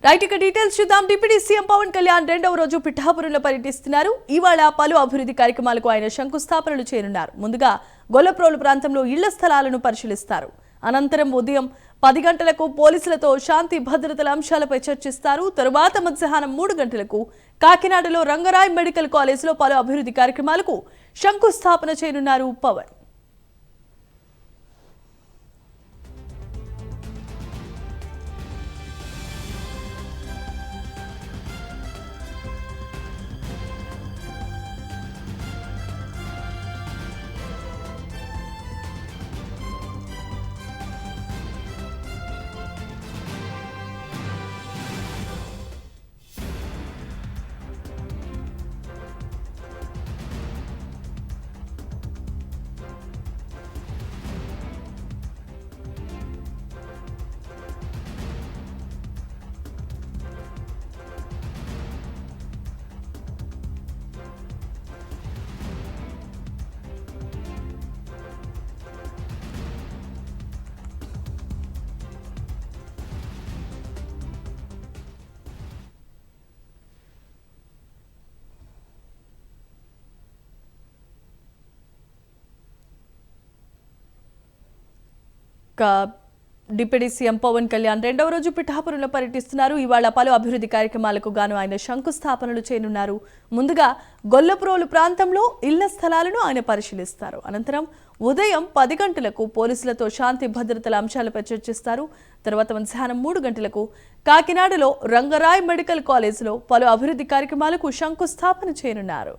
Right ఇక details చూద్దాం. Deputy CM Pawan Kalyan రెండవ రోజు పిఠాపురంలో పర్యటిస్తున్నారు. ఇవాళ పలు అభివృద్ధి కార్యక్రమాలకు ఆయన శంకుస్థాపనలు చేయనున్నారు. ముందుగా గొల్లప్రోలు ప్రాంతంలో ఇళ్ల స్థలాలను పరిశీలిస్తారు. అనంతరం ఉదయం 10 గంటలకు పోలీసులతో శాంతి భద్రతల అంశాలపై చర్చిస్తారు. తరువాత మధ్యాహ్నం 3 గంటలకు కాకినాడలో రంగరాయ్ మెడికల్ కాలేజీలో పలు అభివృద్ధి కార్యక్రమాలకు శంకుస్థాపన చేయనున్నారు పవన్. డిప్యూటీ సీఎం పవన్ కళ్యాణ్ రెండవ రోజు పిఠాపురంలో పర్యటిస్తున్నారు. ఇవాళ పలు అభివృద్ధి కార్యక్రమాలకు గాను ఆయన శంకుస్థాపనలు చేయనున్నారు. ముందుగా గొల్లప్రోలు ప్రాంతంలో ఇళ్ల స్థలాలను ఆయన పరిశీలిస్తారు. అనంతరం ఉదయం 10 గంటలకు పోలీసులతో శాంతి భద్రతల అంశాలపై చర్చిస్తారు. తర్వాత మధ్యాహ్నం 3 గంటలకు కాకినాడలో రంగరాయ్ మెడికల్ కాలేజీలో పలు అభివృద్ధి కార్యక్రమాలకు శంకుస్థాపన చేయనున్నారు.